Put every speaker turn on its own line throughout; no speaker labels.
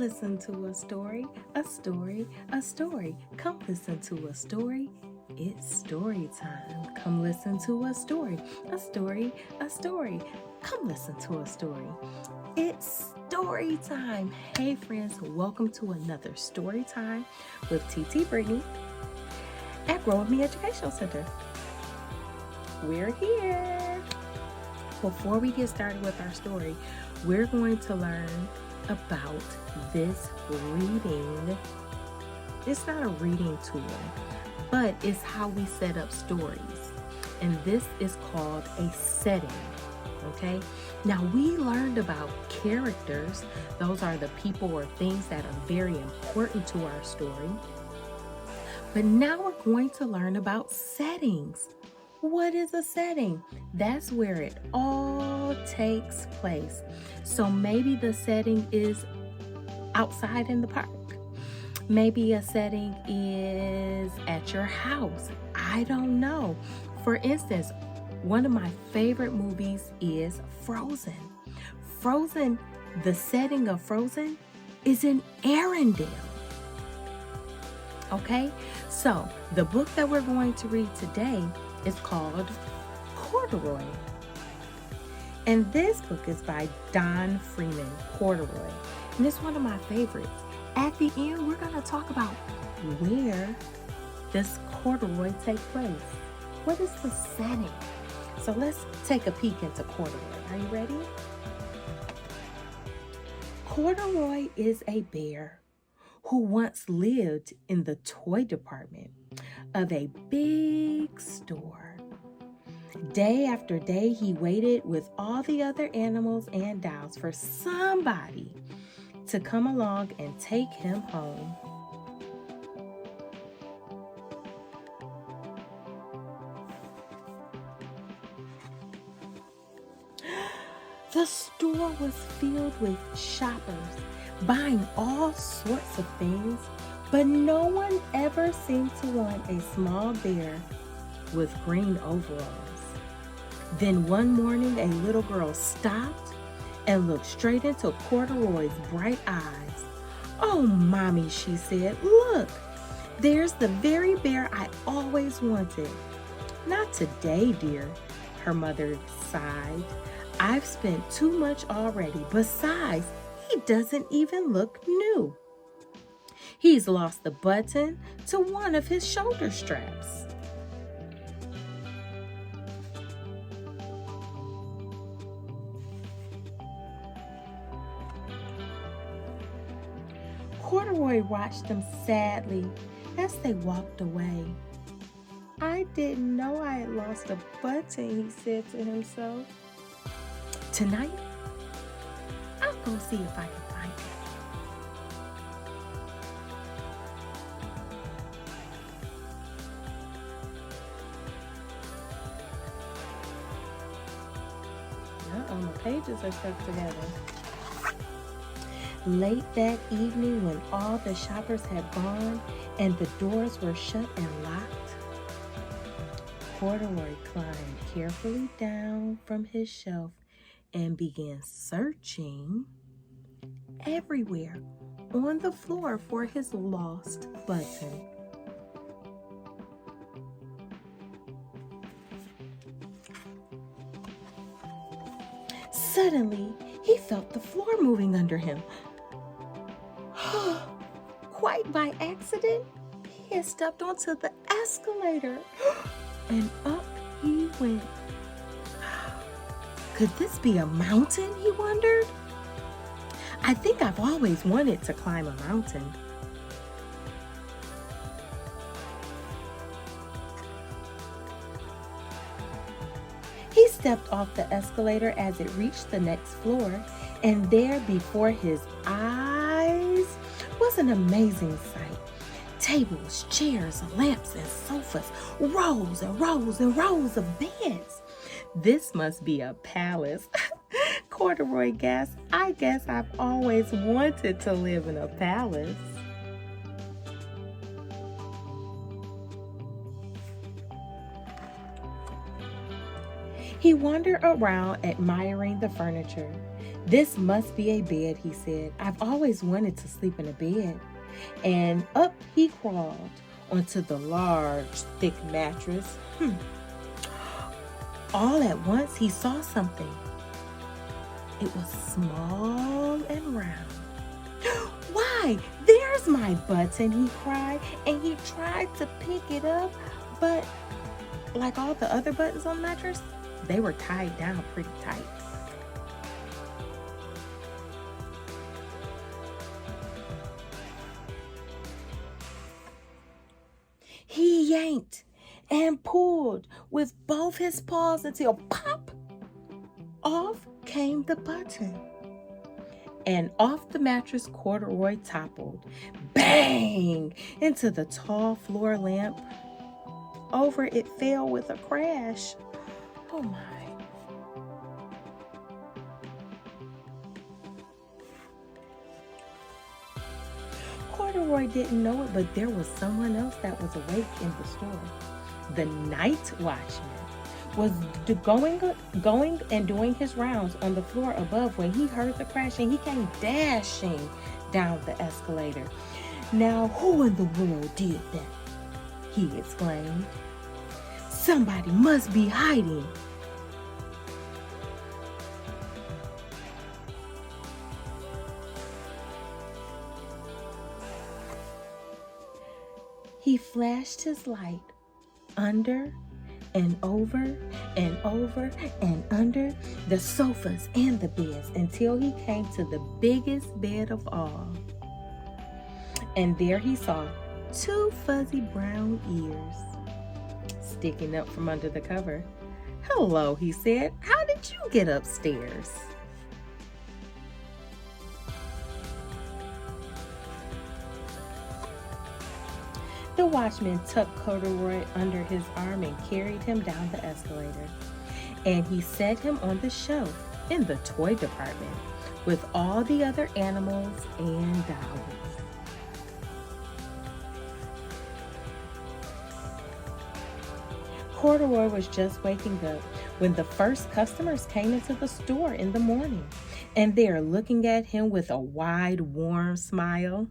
listen to a story, a story, a story. Come listen to a story. It's story time. Come listen to a story, a story, a story. Come listen to a story. It's story time. Hey, friends, welcome to another story time with TT Brittany at Grow With Me Educational Center. We're here. Before we get started with our story, we're going to learn about this reading. It's not a reading tool, but it's how we set up stories. And this is called a setting. Okay? Now, we learned about characters. Those are the people or things that are very important to our story. But now we're going to learn about settings. What is a setting? That's where it all takes place. So maybe the setting is outside in the park. Maybe a setting is at your house. I don't know. For instance, one of my favorite movies is Frozen. Frozen, the setting of Frozen is in Arendelle. Okay? So the book that we're going to read today is called Corduroy. And this book is by Freeman, Corduroy. And it's one of my favorites. At the end, we're going to talk about where this corduroy takes place. What is the setting? So let's take a peek into Corduroy. Are you ready? Corduroy is a bear who once lived in the toy department of a big store. Day after day, he waited with all the other animals and dolls for somebody to come along and take him home. The store was filled with shoppers buying all sorts of things, but no one ever seemed to want a small bear with green overalls. Then one morning, a little girl stopped and looked straight into Corduroy's bright eyes. "Oh, Mommy," she said, "look, there's the very bear I always wanted." "Not today, dear," her mother sighed. "I've spent too much already. Besides, he doesn't even look new. He's lost the button to one of his shoulder straps." Corduroy watched them sadly as they walked away. "I didn't know I had lost a button," he said to himself. "Tonight, I'll go see if I can find it." The pages are stuck together. Late that evening, when all the shoppers had gone and the doors were shut and locked, Corduroy climbed carefully down from his shelf and began searching everywhere on the floor for his lost button. Suddenly, he felt the floor moving under him. Quite by accident, he had stepped onto the escalator, and up he went. Could this be a mountain, he wondered? "I think I've always wanted to climb a mountain." He stepped off the escalator as it reached the next floor, and there before his eyes was an amazing sight. Tables, chairs, lamps, and sofas, rows and rows and rows of beds. "This must be a palace." Corduroy gasped. "I guess I've always wanted to live in a palace." He wandered around admiring the furniture. "This must be a bed," he said. "I've always wanted to sleep in a bed." And up he crawled onto the large, thick mattress. All at once, he saw something. It was small and round. "Why, there's my button," he cried, and he tried to pick it up, but like all the other buttons on the mattress, they were tied down pretty tight. He yanked and pulled with both his paws until pop, off came the button. And off the mattress Corduroy toppled, bang, into the tall floor lamp. Over it fell with a crash. Oh my. Corduroy didn't know it, but there was someone else that was awake in the store. The night watchman was going and doing his rounds on the floor above when he heard the crashing. He came dashing down the escalator. "Now, who in the world did that?" he exclaimed. "Somebody must be hiding." He flashed his light under and over and over and under the sofas and the beds until he came to the biggest bed of all. And there he saw 2 fuzzy brown ears sticking up from under the cover. "Hello," he said. "How did you get upstairs?" The watchman tucked Corduroy under his arm and carried him down the escalator. And he set him on the shelf in the toy department with all the other animals and dolls. Corduroy was just waking up when the first customers came into the store in the morning, and they are looking at him with a wide, warm smile.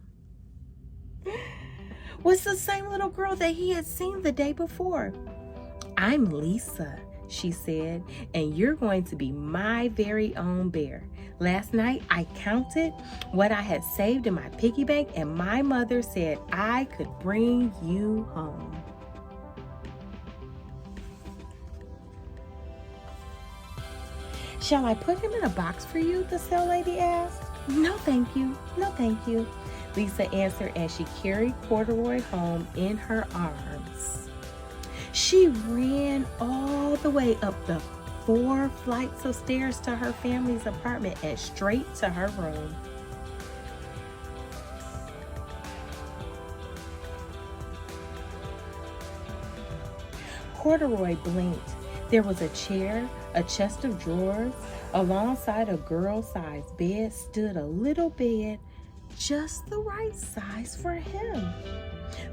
Was the same little girl that he had seen the day before. "I'm Lisa," she said, "and you're going to be my very own bear. Last night I counted what I had saved in my piggy bank, and my mother said I could bring you home." "Shall I put him in a box for you?" the sale lady asked. "No, thank you. No, thank you," Lisa answered as she carried Corduroy home in her arms. She ran all the way up the 4 flights of stairs to her family's apartment and straight to her room. Corduroy blinked. There was a chair, a chest of drawers. Alongside a girl-sized bed stood a little bed, just the right size for him.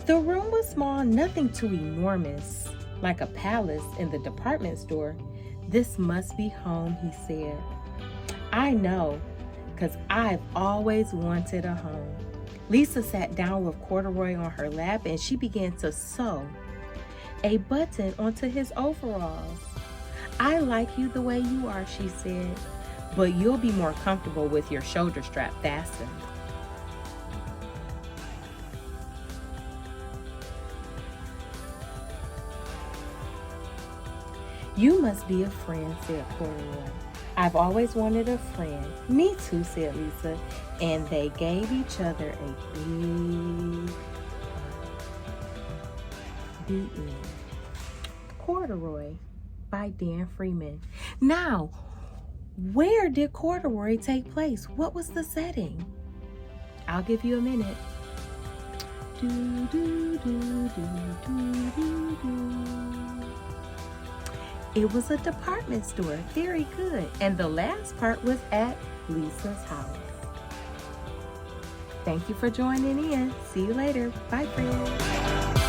The room was small, nothing too enormous, like a palace in the department store. "This must be home," he said. "I know, because I've always wanted a home." Lisa sat down with Corduroy on her lap and she began to sew a button onto his overalls. "I like you the way you are," she said, "but you'll be more comfortable with your shoulder strap fastened." "You must be a friend," said Corduroy. "I've always wanted a friend." "Me too," said Lisa, and they gave each other a big hug. The end. Corduroy by Dan Freeman. Now, where did Corduroy take place? What was the setting? I'll give you a minute. Do, do, do, do, do, do, do. It was a department store. Very good. And the last part was at Lisa's house. Thank you for joining in. See you later. Bye, friends.